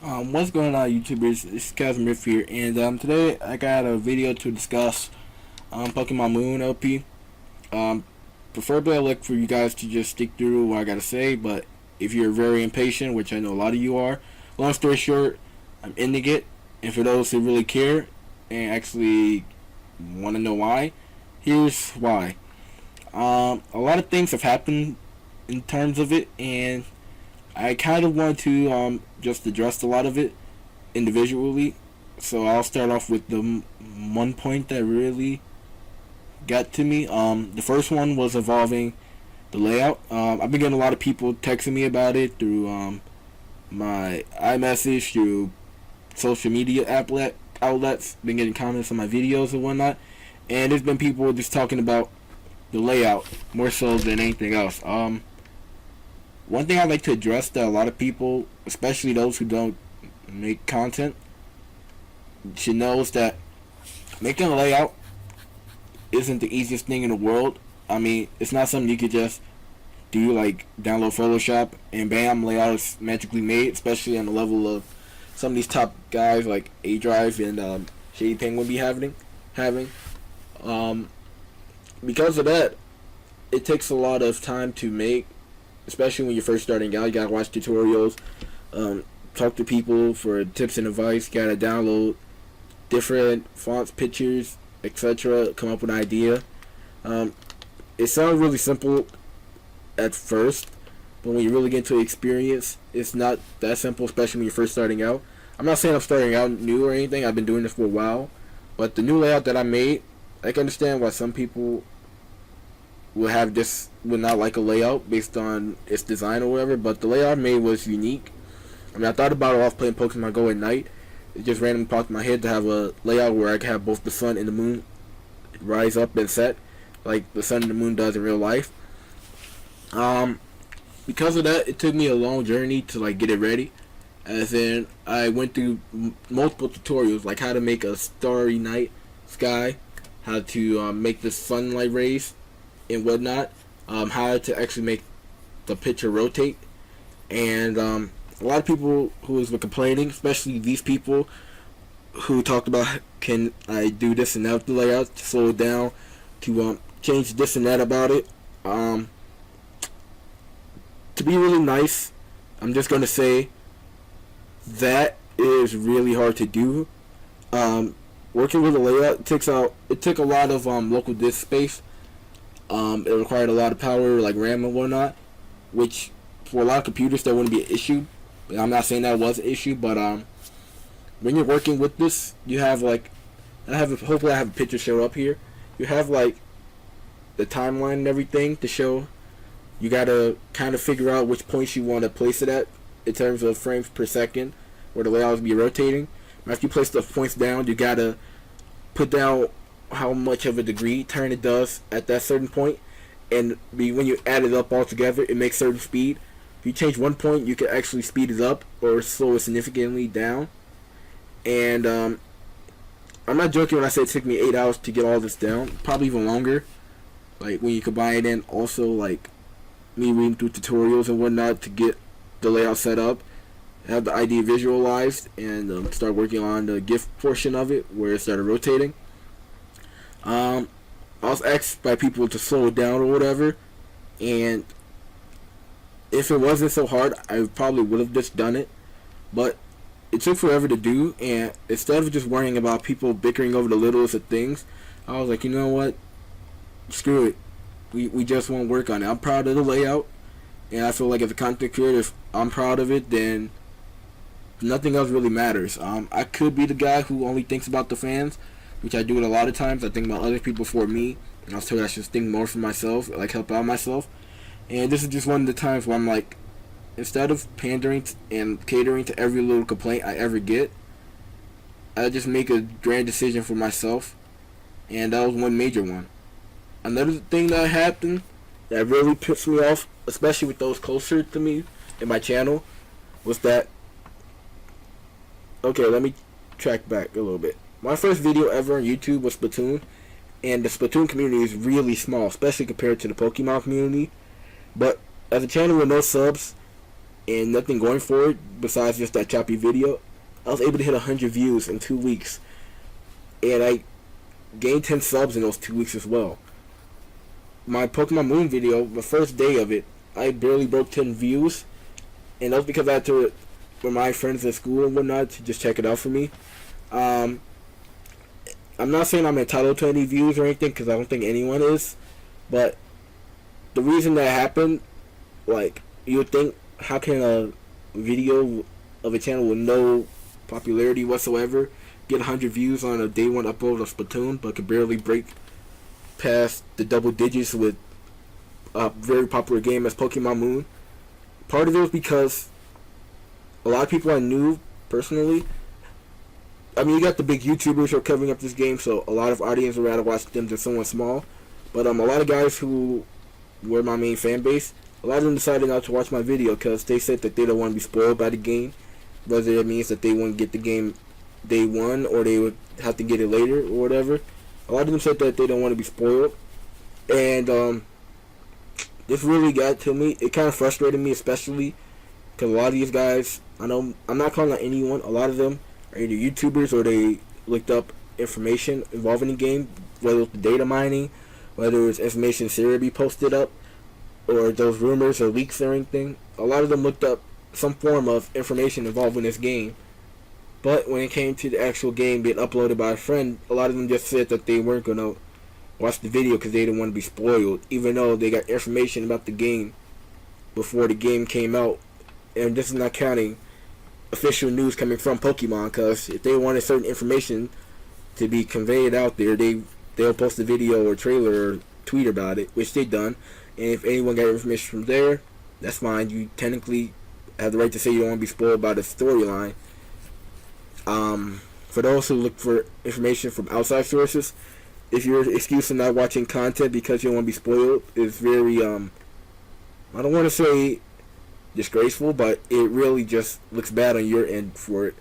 What's going on, YouTubers? It's Kevin Riff here, and today I got a video to discuss Pokemon Moon LP. Um, Preferably, I look for you guys to just stick through what I gotta say, but if you're very impatient, which I know a lot of you are, long story short, I'm ending it. And for those who really care and actually want to know why, here's why. A lot of things have happened in terms of it, and I kind of want to just address a lot of it individually. So I'll start off with the one point that really got to me. The first one was involving the layout. I've been getting a lot of people texting me about it through my iMessage, through social media outlets. Been getting comments on my videos and whatnot, and there's been people just talking about the layout more so than anything else. One thing I'd like to address that a lot of people, especially those who don't make content, should know is that making a layout isn't the easiest thing in the world. I mean, it's not something you could just do, like download Photoshop and bam, layout is magically made, especially on the level of some of these top guys like A Drive and Shady Penguin be having. Um, because of that, it takes a lot of time to make, especially when you're first starting out. You gotta watch tutorials, talk to people for tips and advice. You gotta download different fonts, pictures, etc. Come up with an idea. It sounds really simple at first, but when you really get into the experience, it's not that simple, especially when you're first starting out. I'm not saying I'm starting out new or anything. I've been doing this for a while, but the new layout that I made, I can understand why some people would not like a layout based on its design or whatever, but the layout I made was unique. I mean, I thought about it while playing Pokemon Go at night. It just randomly popped in my head to have a layout where I could have both the sun and the moon rise up and set like the sun and the moon does in real life. Because of that, it took me a long journey to like get it ready. As in, I went through multiple tutorials, like how to make a starry night sky, how to make the sunlight rays and whatnot, how to actually make the picture rotate, and a lot of people who was complaining, especially these people who talked about, can I do this and that with the layout to slow it down, to change this and that about it. To be really nice, I'm just gonna say that is really hard to do. Working with a layout it took a lot of local disk space. It required a lot of power, like RAM and whatnot, which for a lot of computers that wouldn't be an issue. I'm not saying that was an issue, but when you're working with this, you have like, hopefully I have a picture show up here. You have like the timeline and everything to show. You gotta kind of figure out which points you want to place it at in terms of frames per second, where the layout will be rotating. After you place the points down, you gotta put down how much of a degree turn it does at that certain point, and when you add it up all together, it makes certain speed. If you change one point, you can actually speed it up or slow it significantly down. And I'm not joking when I say it took me 8 hours to get all this down, probably even longer. Like when you combine it in also like me reading through tutorials and whatnot to get the layout set up, have the idea visualized, and start working on the GIF portion of it where it started rotating. I was asked by people to slow it down or whatever, and if it wasn't so hard, I probably would have just done it, but it took forever to do, and instead of just worrying about people bickering over the littlest of things, I was like, you know what, screw it, we just want to work on it. I'm proud of the layout, and I feel like as a content creator, if I'm proud of it, then nothing else really matters. I could be the guy who only thinks about the fans, which I do it a lot of times. I think about other people for me, and I was told I should think more for myself, like help out myself. And this is just one of the times where I'm like, instead of pandering and catering to every little complaint I ever get, I just make a grand decision for myself, and that was one major one. Another thing that happened that really pissed me off, especially with those closer to me in my channel, was that, okay, let me track back a little bit. My first video ever on YouTube was Splatoon, and the Splatoon community is really small, especially compared to the Pokemon community. But as a channel with no subs, and nothing going for it besides just that choppy video, I was able to hit 100 views in 2 weeks. And I gained 10 subs in those 2 weeks as well. My Pokemon Moon video, the first day of it, I barely broke 10 views. And that was because I had to remind friends at school and whatnot to just check it out for me. I'm not saying I'm entitled to any views or anything, because I don't think anyone is. But the reason that happened, like, you would think, how can a video of a channel with no popularity whatsoever get 100 views on a day one upload of Splatoon, but could barely break past the double digits with a very popular game as Pokemon Moon? Part of it was because a lot of people I knew personally, I mean, you got the big YouTubers who are covering up this game, so a lot of audience would rather watch them than someone small. But a lot of guys who were my main fan base, a lot of them decided not to watch my video because they said that they don't want to be spoiled by the game, whether it means that they wouldn't get the game day one or they would have to get it later or whatever. A lot of them said that they don't want to be spoiled, and this really got to me. It kind of frustrated me, especially because a lot of these guys, I know, I'm not calling out anyone, a lot of them are either YouTubers or they looked up information involving the game, whether it's the data mining, whether it's information Siri posted up, or those rumors or leaks or anything. A lot of them looked up some form of information involving this game, but when it came to the actual game being uploaded by a friend, a lot of them just said that they weren't going to watch the video because they didn't want to be spoiled, even though they got information about the game before the game came out. And this is not counting official news coming from Pokemon, because if they wanted certain information to be conveyed out there, they'll post a video or trailer or tweet about it, which they done. And if anyone got information from there, that's fine. You technically have the right to say you don't want to be spoiled by the storyline. For those who look for information from outside sources, if your excuse for not watching content because you don't want to be spoiled is very, I don't want to say disgraceful, but it really just looks bad on your end for it.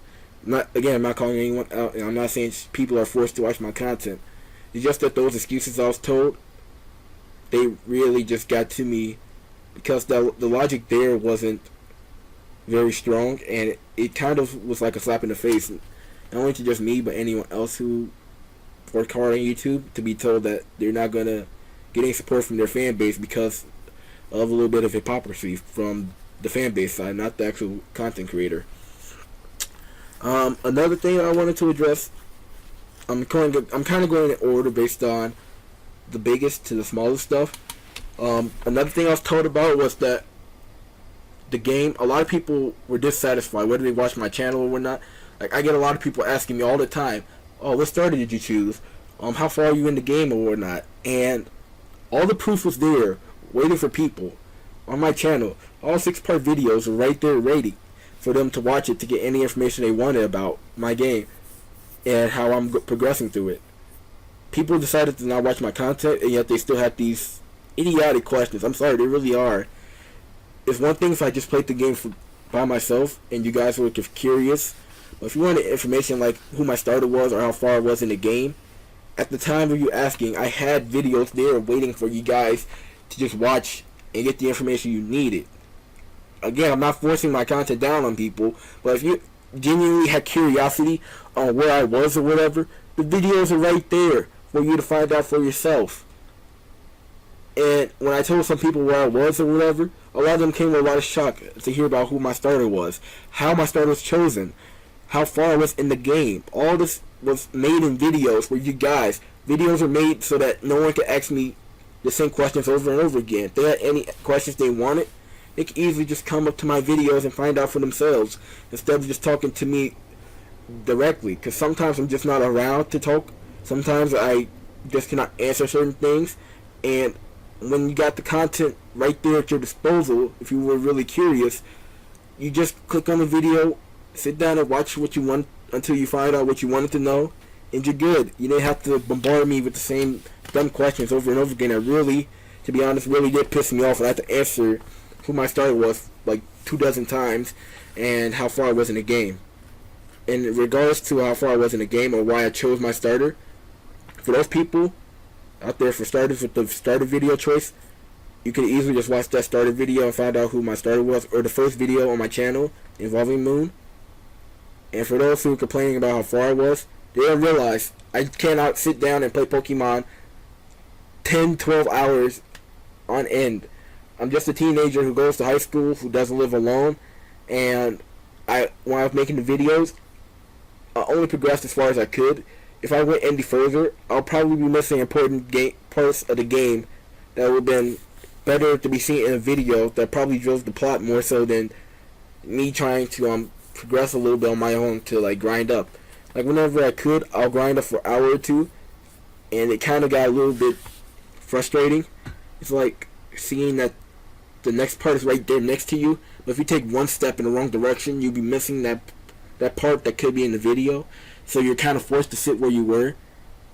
I'm not calling anyone out, and I'm not saying people are forced to watch my content. It's just that those excuses I was told, they really just got to me because the logic there wasn't very strong, and it kind of was like a slap in the face, not only to just me, but anyone else who worked hard on YouTube, to be told that they're not going to get any support from their fan base because of a little bit of hypocrisy from the fan base side, not the actual content creator. Another thing I wanted to address, I'm kind of going in order based on the biggest to the smallest stuff. Another thing I was told about was that the game, a lot of people were dissatisfied whether they watch my channel or whatnot. Like, I get a lot of people asking me all the time, oh, what starter did you choose? How far are you in the game or whatnot? And all the proof was there, waiting for people on my channel. All 6-part videos were right there ready for them to watch it to get any information they wanted about my game and how I'm progressing through it. People decided to not watch my content, and yet they still have these idiotic questions. I'm sorry, they really are. It's one thing if I just played the game by myself and you guys were curious, but if you wanted information like who my starter was or how far I was in the game, at the time of you asking, I had videos there waiting for you guys to just watch and get the information you needed. Again, I'm not forcing my content down on people, but if you genuinely had curiosity on where I was or whatever, the videos are right there for you to find out for yourself. And when I told some people where I was or whatever, a lot of them came with a lot of shock to hear about who my starter was, how my starter was chosen, how far I was in the game. All this was made in videos for you guys. Videos are made so that no one could ask me the same questions over and over again. If they had any questions they wanted, they could easily just come up to my videos and find out for themselves instead of just talking to me directly. Because sometimes I'm just not around to talk. Sometimes I just cannot answer certain things. And when you got the content right there at your disposal, if you were really curious, you just click on the video, sit down and watch what you want until you find out what you wanted to know, and you're good. You didn't have to bombard me with the same dumb questions over and over again. That really, to be honest, really did piss me off. I had to answer who my starter was like 24 times and how far I was in the game. In regards to how far I was in the game or why I chose my starter, for those people out there, for starters with the starter video choice, you could easily just watch that starter video and find out who my starter was, or the first video on my channel involving Moom. And for those who are complaining about how far I was, they don't realize I cannot sit down and play Pokemon 10, 12 hours on end. I'm just a teenager who goes to high school, who doesn't live alone, and when I was making the videos, I only progressed as far as I could. If I went any further, I'll probably be missing important parts of the game that would have been better to be seen in a video that probably drove the plot more so than me trying to progress a little bit on my own to like grind up. Like whenever I could, I'll grind up for an hour or two, and it kind of got a little bit frustrating. It's like seeing that the next part is right there next to you, but if you take one step in the wrong direction, you'll be missing that part that could be in the video. So you're kind of forced to sit where you were.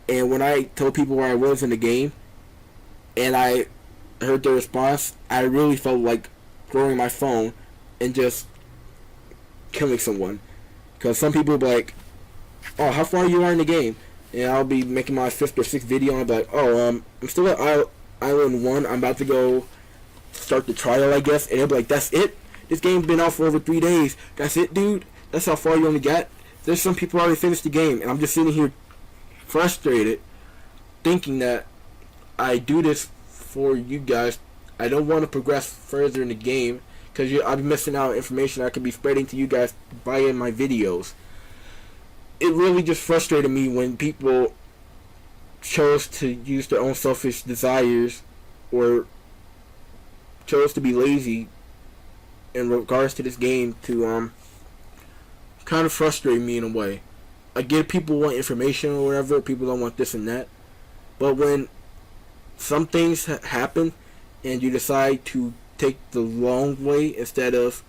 And when I told people where I was in the game, and I heard their response, I really felt like throwing my phone and just killing someone. Because some people will be like, oh, how far you are in the game? And I'll be making my 5th or 6th video, and I'll be like, oh, I'm still at Island 1. I'm about to go start the trial, I guess. And they'll be like, that's it? This game's been out for over 3 days. That's it, dude? That's how far you only got? There's some people already finished the game, and I'm just sitting here frustrated, thinking that I do this for you guys. I don't want to progress further in the game, because I'll be missing out on information I could be spreading to you guys via my videos. It really just frustrated me when people chose to use their own selfish desires or chose to be lazy in regards to this game to kind of frustrate me in a way. I get people want information or whatever, people don't want this and that, but when some things happen and you decide to take the long way instead of,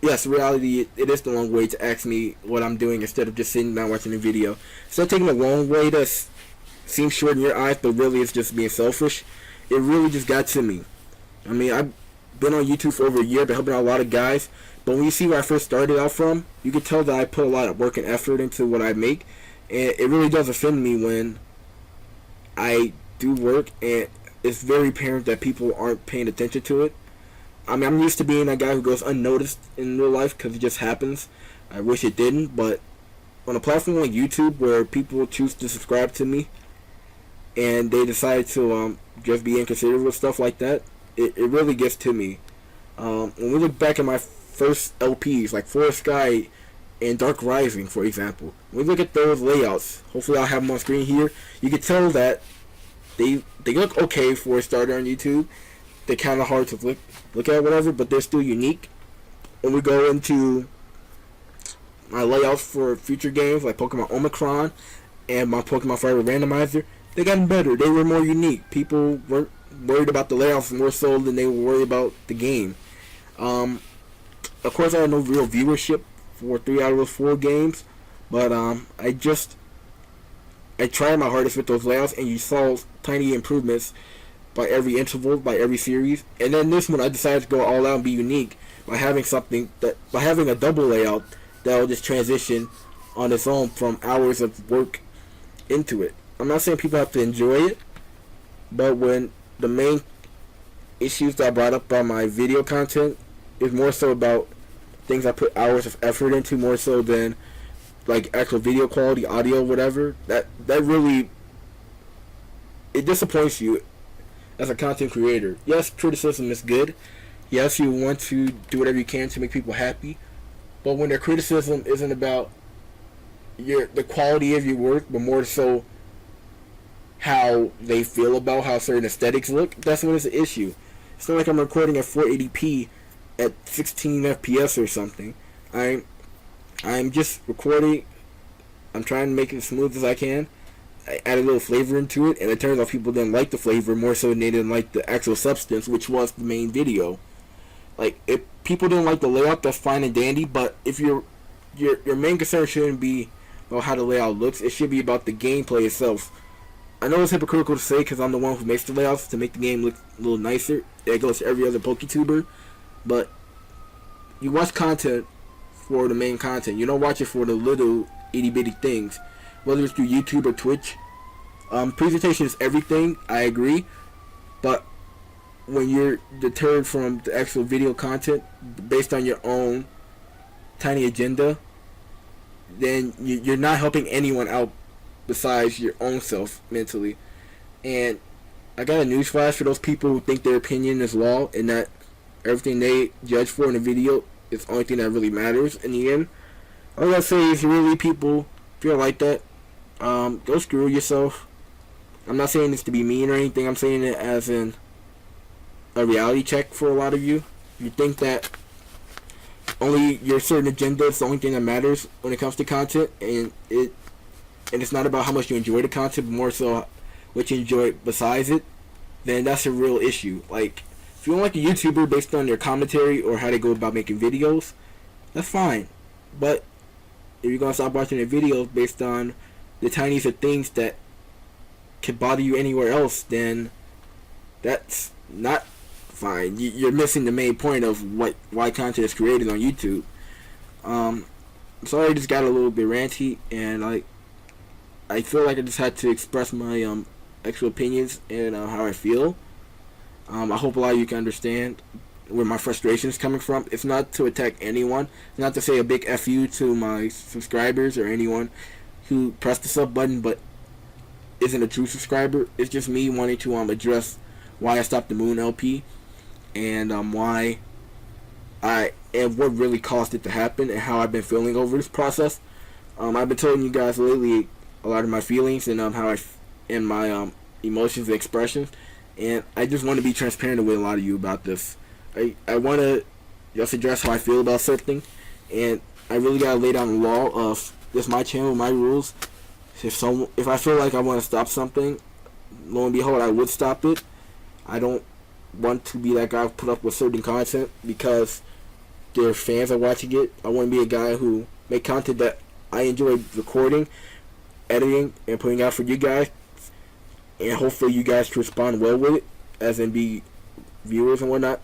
yes, in reality it is the long way to ask me what I'm doing instead of just sitting down watching the video. Instead of taking the long way that seems short in your eyes but really it's just being selfish, it really just got to me. I mean, I've been on YouTube for over a year, been helping out a lot of guys, but when you see where I first started out from, you can tell that I put a lot of work and effort into what I make, and it really does offend me when I do work and it's very apparent that people aren't paying attention to it. I mean, I'm used to being that guy who goes unnoticed in real life because it just happens. I wish it didn't, but on a platform like YouTube where people choose to subscribe to me and they decide to just be inconsiderate with stuff like that, it really gets to me. When we look back at my first LPs, like Forest Sky and Dark Rising, for example, when we look at those layouts, hopefully I'll have them on screen here, you can tell that they look okay for a starter on YouTube. They're kind of hard to look at, whatever, but they're still unique. When we go into my layouts for future games like Pokemon Omicron and my Pokemon Forever Randomizer, they got better. They were more unique. People weren't worried about the layouts more so than they were worried about the game. Of course, I had no real viewership for 3 out of those 4 games, but I tried my hardest with those layouts, and you saw tiny improvements by every interval, by every series. And then this one, I decided to go all out and be unique by having a double layout that will just transition on its own from hours of work into it. I'm not saying people have to enjoy it, but when the main issues that I brought up by my video content is more so about things I put hours of effort into, more so than like actual video quality, audio, whatever, that really, it disappoints you as a content creator. Yes, criticism is good. Yes, you want to do whatever you can to make people happy, but when their criticism isn't about the quality of your work, but more so how they feel about how certain aesthetics look, that's when it's an issue. It's not like I'm recording at 480p at 16 FPS or something. I'm just recording. I'm trying to make it as smooth as I can. I add a little flavor into it, and it turns out people didn't like the flavor more so than they didn't like the actual substance, which was the main video. Like, if people didn't like the layout, that's fine and dandy, but if your main concern shouldn't be about how the layout looks, it should be about the gameplay itself. I know it's hypocritical to say because I'm the one who makes the layouts to make the game look a little nicer. It goes to every other PokeTuber, but you watch content for the main content. You don't watch it for the little itty bitty things, whether it's through YouTube or Twitch. Presentation is everything, I agree, but when you're deterred from the actual video content based on your own tiny agenda, then you're not helping anyone out besides your own self mentally. And I got a newsflash for those people who think their opinion is law and that everything they judge for in a video is the only thing that really matters in the end. All I gotta say is, really, people feel like that, go screw yourself. I'm not saying this to be mean or anything. I'm saying it as in a reality check for a lot of you. You think that only your certain agenda is the only thing that matters when it comes to content, and it's not about how much you enjoy the content, but more so what you enjoy besides it. Then that's a real issue. Like, if you don't like a YouTuber based on their commentary or how they go about making videos, that's fine. But if you're gonna stop watching their videos based on the tiniest of things that could bother you anywhere else, then that's not fine. You're missing the main point of why content is created on YouTube. Sorry, I just got a little bit ranty, and I feel like I just had to express my actual opinions and how I feel. I hope a lot of you can understand where my frustration is coming from. It's not to attack anyone. It's not to say a big F you to my subscribers or anyone who pressed the sub button but isn't a true subscriber. It's just me wanting to address why I stopped the Moon LP and why and what really caused it to happen and how I've been feeling over this process. I've been telling you guys lately a lot of my feelings and how and my emotions and expressions, and I just want to be transparent with a lot of you about this. I want to just address how I feel about something, and I really gotta lay down the law of this my channel, my rules. If I feel like I want to stop something, lo and behold, I would stop it. I don't want to be that guy who put up with certain content because their fans are watching it. I want to be a guy who make content that I enjoy recording, editing, and putting out for you guys, and hopefully you guys can respond well with it, as in be viewers and whatnot.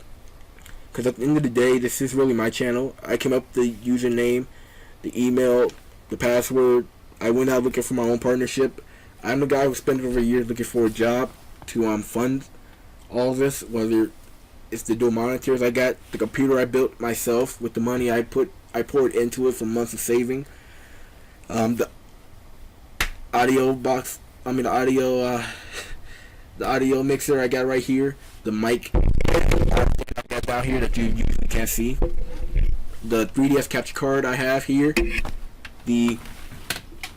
Because at the end of the day, this is really my channel. I came up with the username, the email, the password. I went out looking for my own partnership. I'm the guy who spent over years looking for a job to fund all of this, whether it's the dual monitors I got, the computer I built myself with the money I poured into it from months of saving, the audio box, the audio mixer I got right here, the mic I got down here that you usually can't see, the 3DS capture card I have here, the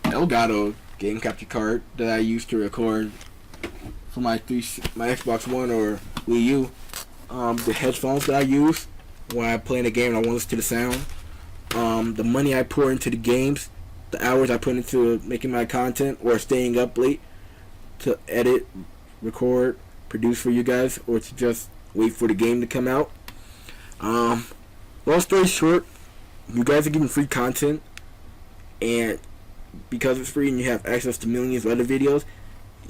Elgato game capture card that I used to record for my Xbox One or Wii U, the headphones that I use when I play in a game and I want to listen to the sound, the money I pour into the games, the hours I put into making my content or staying up late to edit, record, produce for you guys, or to just wait for the game to come out. Long story short, you guys are getting free content, and because it's free and you have access to millions of other videos,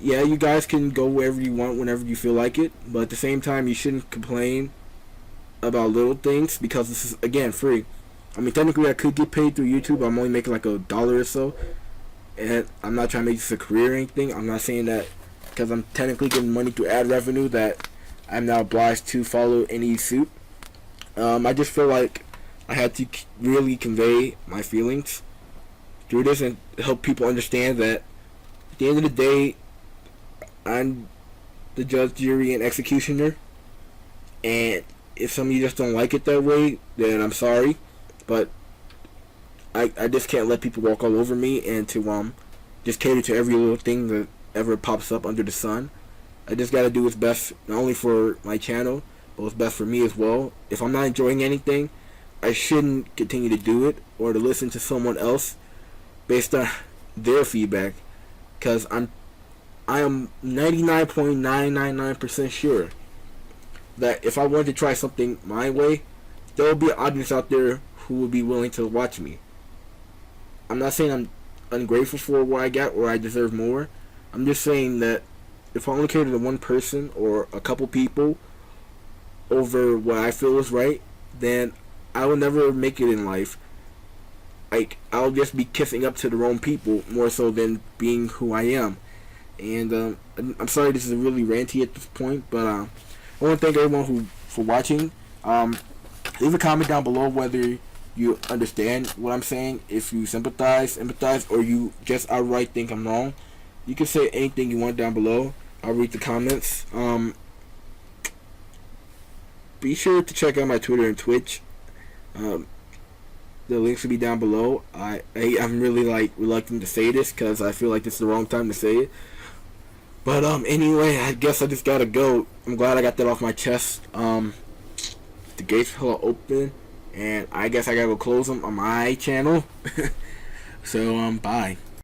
yeah, you guys can go wherever you want whenever you feel like it, but at the same time you shouldn't complain about little things because this is, again, free. I mean, technically I could get paid through YouTube. I'm only making like $1 or so, and I'm not trying to make this a career or anything. I'm not saying that because I'm technically getting money through ad revenue that I'm now obliged to follow any suit. I just feel like I had to really convey my feelings through this and help people understand that at the end of the day, I'm the judge, jury, and executioner, and if some of you just don't like it that way, then I'm sorry, but I just can't let people walk all over me and to just cater to every little thing that ever pops up under the sun. I just gotta do what's best, not only for my channel, but what's best for me as well. If I'm not enjoying anything, I shouldn't continue to do it or to listen to someone else based on their feedback, because I am 99.999% sure that if I wanted to try something my way, there will be an audience out there who would be willing to watch me. I'm not saying I'm ungrateful for what I got or I deserve more. I'm just saying that if I only cater to one person or a couple people over what I feel is right, then I will never make it in life. Like, I'll just be kissing up to the wrong people more so than being who I am. And I'm sorry this is really ranty at this point, but I I want to thank everyone who for watching. Leave a comment down below whether you understand what I'm saying. If you sympathize, empathize, or you just outright think I'm wrong. You can say anything you want down below. I'll read the comments. Be sure to check out my Twitter and Twitch. The links will be down below. I'm really reluctant to say this because I feel like this is the wrong time to say it. But anyway, I guess I just gotta go. I'm glad I got that off my chest. The gates are open, and I guess I gotta go close them on my channel. So bye.